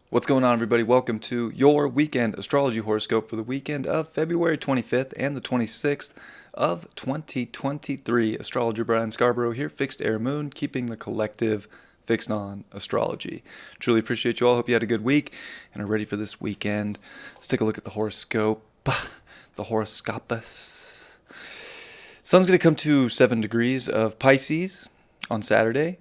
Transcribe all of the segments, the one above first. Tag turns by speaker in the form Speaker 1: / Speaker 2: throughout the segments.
Speaker 1: What's going on, everybody? Welcome to your weekend astrology horoscope for the weekend of February 25th and the 26th of 2023. Astrologer Brian Scarborough here, Fixed Air Moon, keeping the collective fixed on astrology. Truly appreciate you all. Hope you had a good week and are ready for this weekend. Let's take a look at the horoscope, the horoscopus. Sun's going to come to 7 degrees of Pisces on Saturday.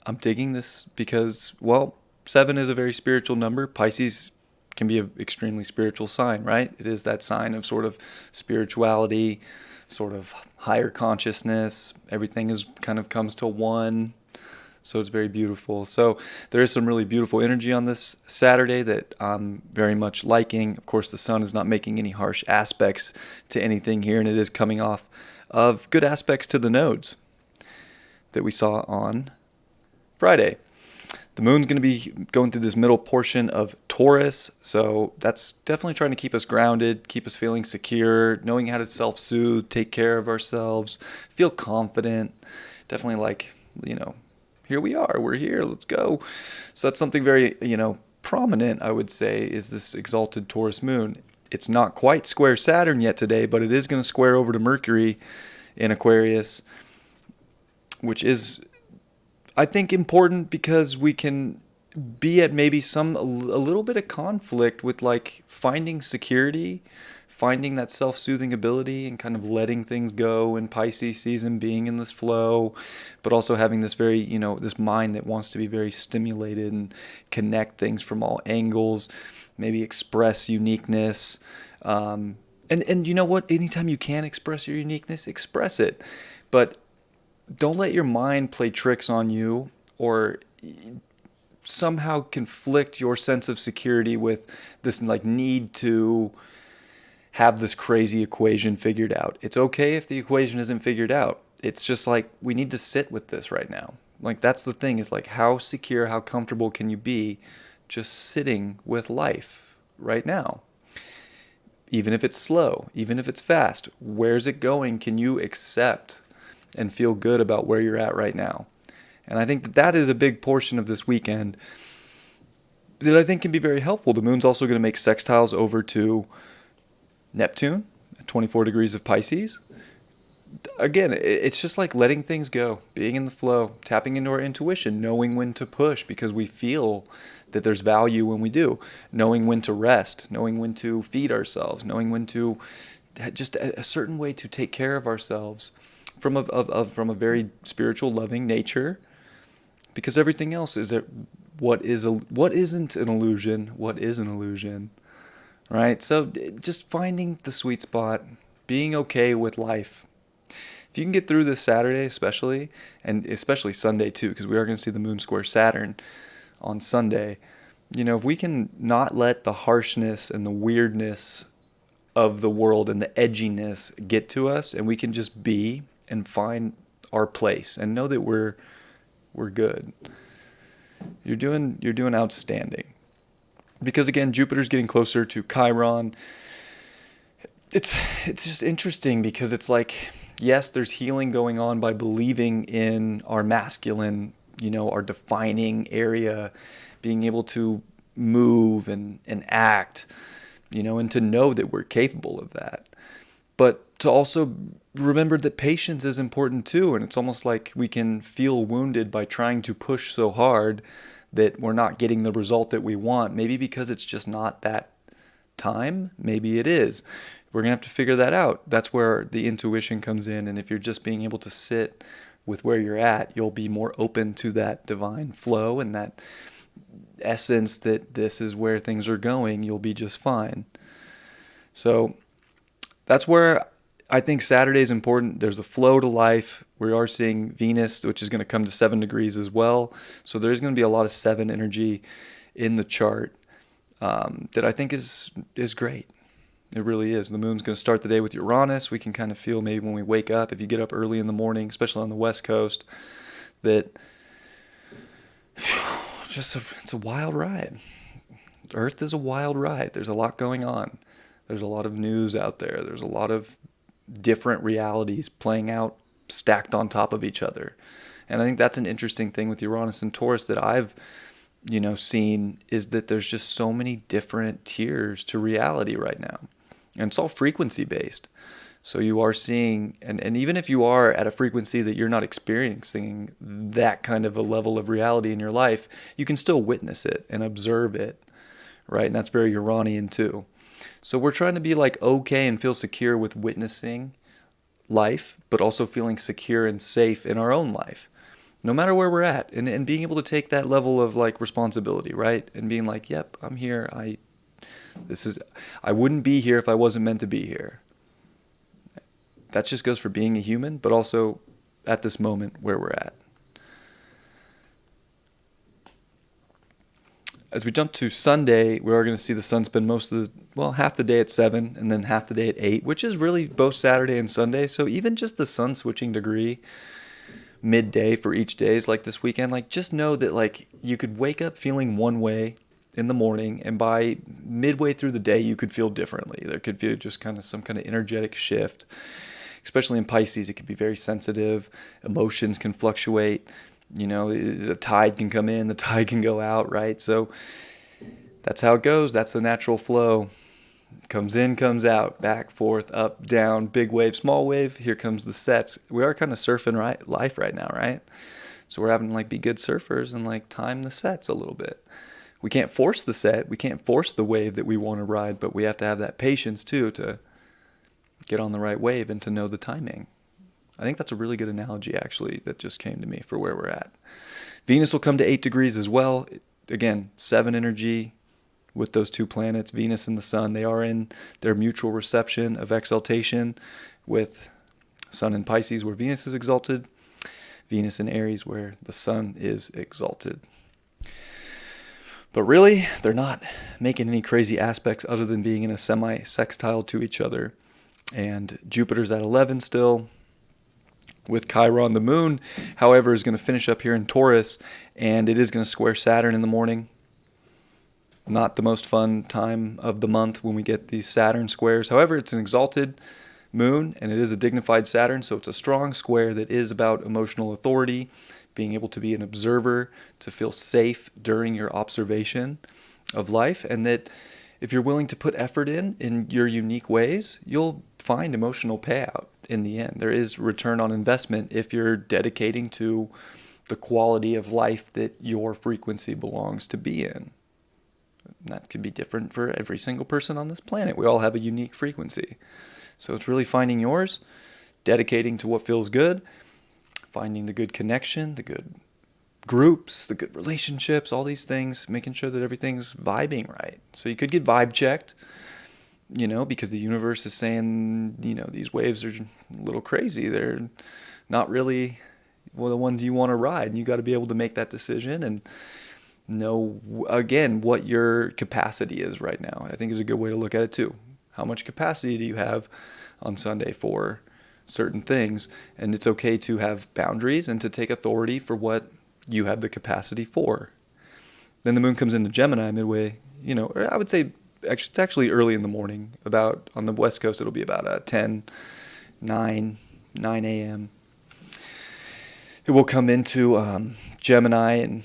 Speaker 1: I'm digging this because, well, 7 is a very spiritual number. Pisces can be an extremely spiritual sign, right? It is that sign of sort of spirituality, sort of higher consciousness. Everything is kind of comes to one. So it's very beautiful. So there is some really beautiful energy on this Saturday that I'm very much liking. Of course, the sun is not making any harsh aspects to anything here, and it is coming off of good aspects to the nodes that we saw on Friday. The moon's going to be going through this middle portion of Taurus, so that's definitely trying to keep us grounded, keep us feeling secure, knowing how to self-soothe, take care of ourselves, feel confident. Definitely here we are, we're here, let's go. So that's something very, prominent, I would say, is this exalted Taurus moon. It's not quite square Saturn yet today, but it is going to square over to Mercury in Aquarius, which is, I think, important because we can be at maybe a little bit of conflict with finding security, finding that self-soothing ability and kind of letting things go in Pisces season, being in this flow, but also having this very, this mind that wants to be very stimulated and connect things from all angles, maybe express uniqueness. And you know what? Anytime you can express your uniqueness, express it. But don't let your mind play tricks on you or somehow conflict your sense of security with this need to have this crazy equation figured out. It's okay if the equation isn't figured out. It's just we need to sit with this right now. That's the thing, is how secure, how comfortable can you be just sitting with life right now? Even if it's slow, even if it's fast, where's it going? Can you accept and feel good about where you're at right now? And I think that is a big portion of this weekend that I think can be very helpful. The moon's also going to make sextiles over to Neptune at 24 degrees of Pisces. Again, it's just letting things go, being in the flow, tapping into our intuition, knowing when to push because we feel that there's value when we do, knowing when to rest, knowing when to feed ourselves, knowing when to just a certain way to take care of ourselves from a very spiritual, loving nature, because everything else is what isn't an illusion, what is an illusion, right? So just finding the sweet spot, being okay with life. If you can get through this Saturday, especially, and especially Sunday too, because we are going to see the moon square Saturn on Sunday. If we can not let the harshness and the weirdness of the world and the edginess get to us, and we can just be and find our place and know that we're good. You're doing outstanding. Because again, Jupiter's getting closer to Chiron. It's just interesting because it's yes, there's healing going on by believing in our masculine, our defining area, being able to move and act, and to know that we're capable of that. But to also remember that patience is important too. And it's almost like we can feel wounded by trying to push so hard that we're not getting the result that we want. Maybe because it's just not that time. Maybe it is. We're going to have to figure that out. That's where the intuition comes in. And if you're just being able to sit with where you're at, you'll be more open to that divine flow and that essence that this is where things are going. You'll be just fine. So that's where I think Saturday is important. There's a flow to life. We are seeing Venus, which is going to come to 7 degrees as well. So there's going to be a lot of 7 energy in the chart that I think is great. It really is. The moon's going to start the day with Uranus. We can kind of feel maybe when we wake up, if you get up early in the morning, especially on the West Coast, that it's a wild ride. Earth is a wild ride. There's a lot going on. There's a lot of news out there. There's a lot of different realities playing out stacked on top of each other. And I think that's an interesting thing with Uranus and Taurus that I've, seen, is that there's just so many different tiers to reality right now. And it's all frequency based. So you are seeing, and even if you are at a frequency that you're not experiencing that kind of a level of reality in your life, you can still witness it and observe it, right? And that's very Uranian too. So we're trying to be like okay and feel secure with witnessing life, but also feeling secure and safe in our own life, no matter where we're at, and being able to take that level of like responsibility, right? And being like, yep, I'm here. I wouldn't be here if I wasn't meant to be here. That just goes for being a human, but also at this moment where we're at. As we jump to Sunday, we are going to see the sun spend half the day at 7 and then half the day at 8, which is really both Saturday and Sunday. So even just the sun switching degree midday for each day is like this weekend, like just know that like you could wake up feeling one way in the morning, and by midway through the day, you could feel differently. There could be just kind of some kind of energetic shift. Especially in Pisces, it can be very sensitive. Emotions can fluctuate. The tide can come in, the tide can go out, right? So that's how it goes. That's the natural flow. Comes in, comes out, back, forth, up, down, big wave, small wave. Here comes the sets. We are kind of surfing life right now, right? So we're having to like be good surfers and like time the sets a little bit. We can't force the set. We can't force the wave that we want to ride, but we have to have that patience too to get on the right wave and to know the timing. I think that's a really good analogy, actually, that just came to me for where we're at. Venus will come to 8 degrees as well. Again, 7 energy with those two planets, Venus and the Sun. They are in their mutual reception of exaltation with Sun in Pisces where Venus is exalted, Venus in Aries where the Sun is exalted. But really, they're not making any crazy aspects other than being in a semi-sextile to each other. And Jupiter's at 11 still with Chiron. The moon, however, is going to finish up here in Taurus, and it is going to square Saturn in the morning. Not the most fun time of the month when we get these Saturn squares. However, it's an exalted moon, and it is a dignified Saturn, so it's a strong square that is about emotional authority, being able to be an observer, to feel safe during your observation of life, and that if you're willing to put effort in your unique ways, you'll find emotional payout in the end. There is return on investment if you're dedicating to the quality of life that your frequency belongs to be in. That could be different for every single person on this planet. We all have a unique frequency. So it's really finding yours, dedicating to what feels good, finding the good connection, the good groups, the good relationships, all these things, making sure that everything's vibing right. So you could get vibe checked, because the universe is saying, these waves are a little crazy. They're not really the ones you want to ride. And you got to be able to make that decision and know, again, what your capacity is right now. I think is a good way to look at it too. How much capacity do you have on Sunday for certain things? And it's okay to have boundaries and to take authority for what you have the capacity for. Then the moon comes into Gemini midway, I would say it's actually early in the morning. About on the West Coast, it'll be about 9 a.m. It will come into Gemini, and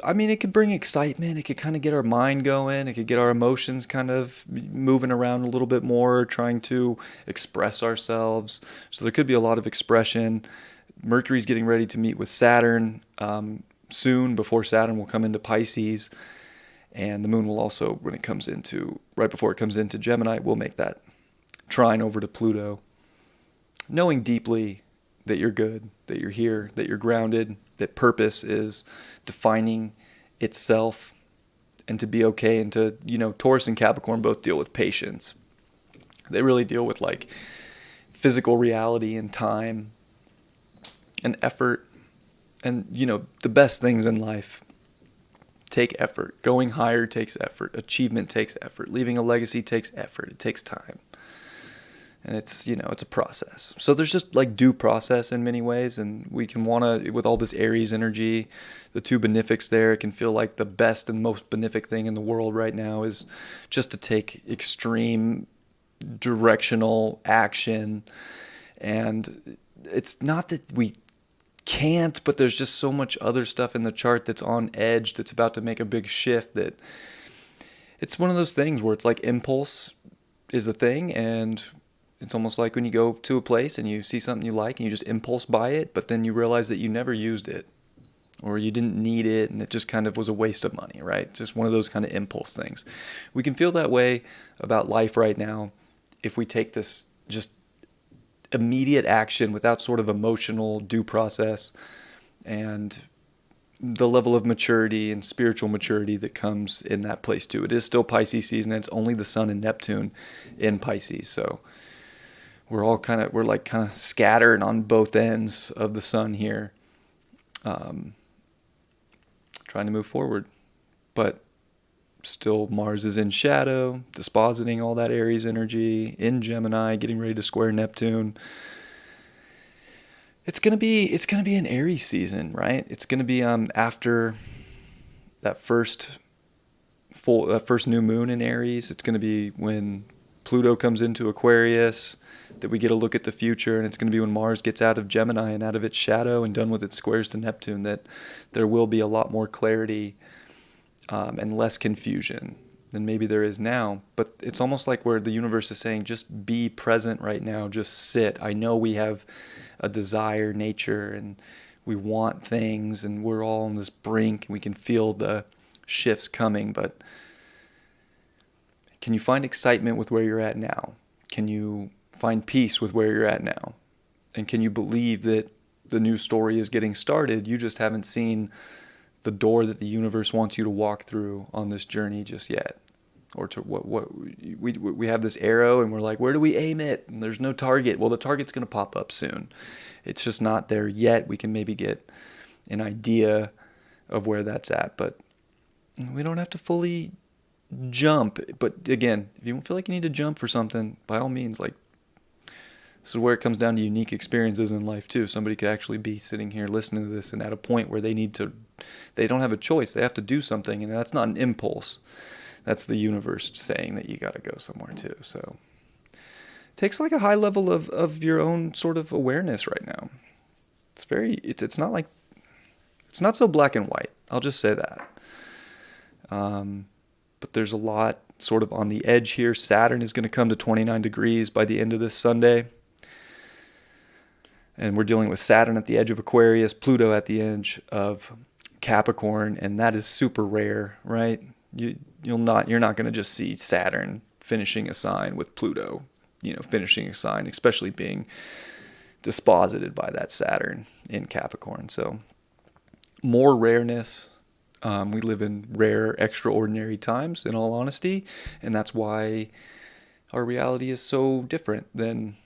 Speaker 1: it could bring excitement. It could kind of get our mind going. It could get our emotions kind of moving around a little bit more, trying to express ourselves. So there could be a lot of expression. Mercury's getting ready to meet with Saturn soon, before Saturn will come into Pisces. And the moon will also, right before it comes into Gemini, will make that trine over to Pluto. Knowing deeply that you're good, that you're here, that you're grounded, that purpose is defining itself, and to be okay, and to, Taurus and Capricorn both deal with patience. They really deal with like physical reality and time and effort and, the best things in life. take effort. Going higher takes effort. Achievement takes effort. Leaving a legacy takes effort. It takes time. And it's a process. So there's just like due process in many ways. And we can want to, with all this Aries energy, the two benefics there, it can feel like the best and most benefic thing in the world right now is just to take extreme directional action. And it's not that we can't, but there's just so much other stuff in the chart that's on edge, that's about to make a big shift, that it's one of those things where it's like impulse is a thing, and it's almost like when you go to a place and you see something you like and you just impulse buy it, but then you realize that you never used it or you didn't need it and it just kind of was a waste of money, right? Just one of those kind of impulse things. We can feel that way about life right now if we take this just immediate action without sort of emotional due process and the level of maturity and spiritual maturity that comes in that place too. It is still Pisces season, and it's only the Sun and Neptune in Pisces, so we're kind of scattered on both ends of the sun here, trying to move forward, but still Mars is in shadow, dispositing all that Aries energy in Gemini, getting ready to square Neptune. It's gonna be an Aries season, right? It's gonna be after that first new moon in Aries. It's gonna be when Pluto comes into Aquarius, that we get a look at the future, and it's going to be when Mars gets out of Gemini and out of its shadow and done with its squares to Neptune, that there will be a lot more clarity and less confusion than maybe there is now. But it's almost like where the universe is saying, just be present right now, just sit. I know we have a desire nature and we want things and we're all on this brink and we can feel the shifts coming, but can you find excitement with where you're at now? Can you find peace with where you're at now? And can you believe that the new story is getting started? You just haven't seen the door that the universe wants you to walk through on this journey just yet. Or to what we have this arrow and we're like, where do we aim it? And there's no target. Well, the target's going to pop up soon. It's just not there yet. We can maybe get an idea of where that's at, but we don't have to fully jump. But again, if you don't feel like you need to jump for something, by all means, like, this is where it comes down to unique experiences in life too. Somebody could actually be sitting here listening to this and at a point where they don't have a choice. They have to do something, and that's not an impulse. That's the universe saying that you got to go somewhere too. So it takes like a high level of your own sort of awareness right now. It's not so black and white. I'll just say that. But there's a lot sort of on the edge here. Saturn is going to come to 29 degrees by the end of this Sunday. And we're dealing with Saturn at the edge of Aquarius, Pluto at the edge of Capricorn, and that is super rare, right? You're not going to just see Saturn finishing a sign with Pluto, finishing a sign, especially being disposited by that Saturn in Capricorn. So more rareness. We live in rare, extraordinary times, in all honesty, and that's why our reality is so different than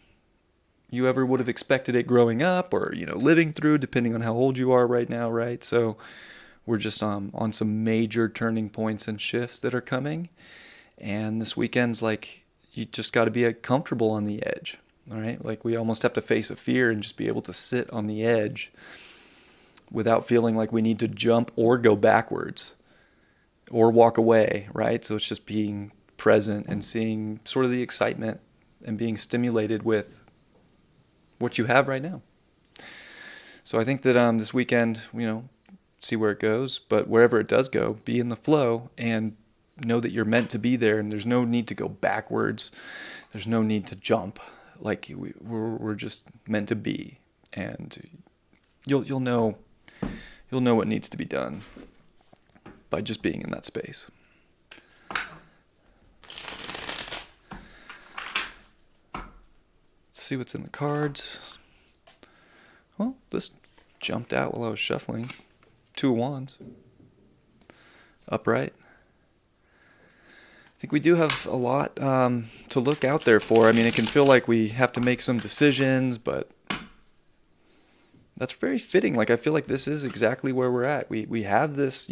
Speaker 1: you ever would have expected it growing up or, living through, depending on how old you are right now, right? So we're just on some major turning points and shifts that are coming, and this weekend's like, you just got to be comfortable on the edge, all right? Like, we almost have to face a fear and just be able to sit on the edge without feeling like we need to jump or go backwards or walk away, right? So it's just being present and seeing sort of the excitement and being stimulated with what you have right now. So I think that this weekend, see where it goes, but wherever it does go, be in the flow and know that you're meant to be there, and there's no need to go backwards. There's no need to jump. Like, we're just meant to be, and you'll know what needs to be done by just being in that space. Let's see what's in the cards. Well, this jumped out while I was shuffling. 2 of Wands. Upright. I think we do have a lot to look out there for. I mean, it can feel like we have to make some decisions, but that's very fitting. Like, I feel like this is exactly where we're at. We have this,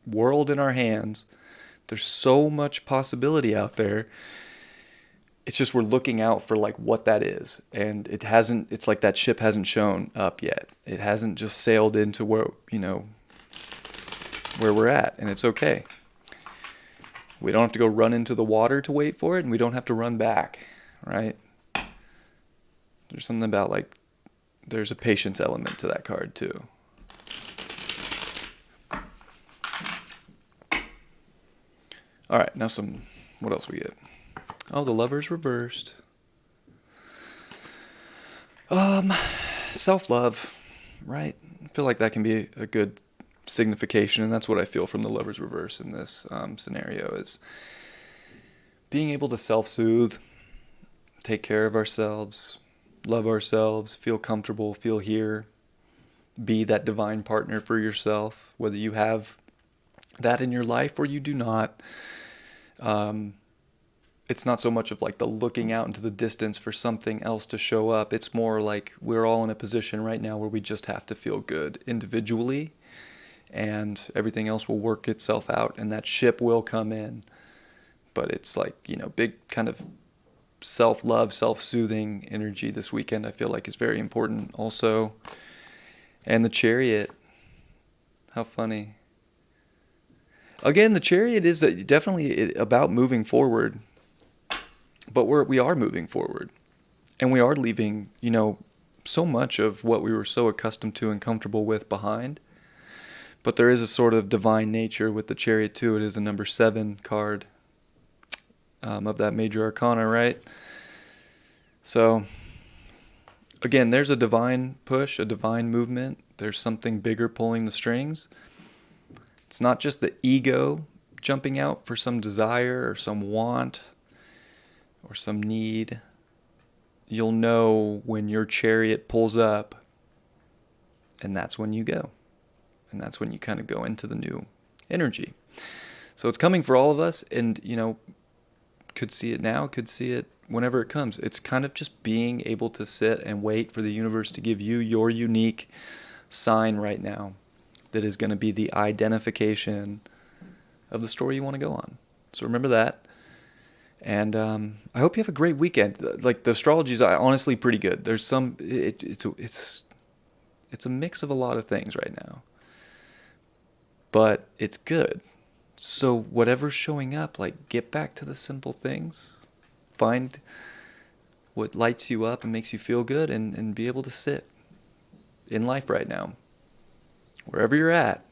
Speaker 1: world in our hands. There's so much possibility out there. It's just we're looking out for like what that is. And it's like that ship hasn't shown up yet. It hasn't just sailed into where we're at, and it's okay. We don't have to go run into the water to wait for it, and we don't have to run back, right? There's something about like, there's a patience element to that card too. All right, now what else we get? Oh, the Lover's reversed. Self-love, right? I feel like that can be a good signification, and that's what I feel from the Lover's reverse in this scenario, is being able to self-soothe, take care of ourselves, love ourselves, feel comfortable, feel here, be that divine partner for yourself, whether you have that in your life or you do not. It's not so much of like the looking out into the distance for something else to show up. It's more like we're all in a position right now where we just have to feel good individually, and everything else will work itself out, and that ship will come in. But it's like, big kind of self-love, self-soothing energy this weekend, I feel like, is very important also. And the Chariot, how funny. Again, the Chariot is definitely about moving forward, but we are moving forward, and we are leaving, so much of what we were so accustomed to and comfortable with behind. But there is a sort of divine nature with the Chariot too. It is a number 7 card of that major arcana, right? So again, there's a divine push, a divine movement. There's something bigger pulling the strings. It's not just the ego jumping out for some desire or some want or some need. You'll know when your Chariot pulls up, and that's when you go. And that's when you kind of go into the new energy. So it's coming for all of us, and, could see it now, could see it whenever it comes. It's kind of just being able to sit and wait for the universe to give you your unique sign right now that is going to be the identification of the story you want to go on. So remember that. And I hope you have a great weekend. Like, the astrology is honestly pretty good. There's it's a mix of a lot of things right now, but it's good. So whatever's showing up, like, get back to the simple things. Find what lights you up and makes you feel good, and be able to sit in life right now, wherever you're at.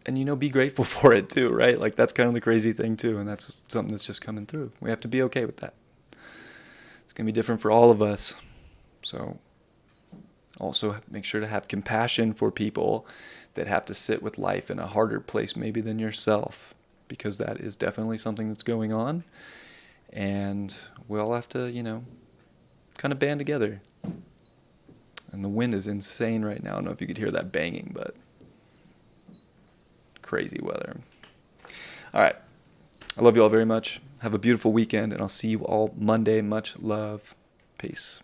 Speaker 1: And, be grateful for it too, right? Like, that's kind of the crazy thing too, and that's something that's just coming through. We have to be okay with that. It's going to be different for all of us. So also make sure to have compassion for people that have to sit with life in a harder place maybe than yourself, because that is definitely something that's going on, and we all have to, kind of band together. And the wind is insane right now. I don't know if you could hear that banging, but crazy weather. All right. I love you all very much. Have a beautiful weekend, and I'll see you all Monday. Much love. Peace.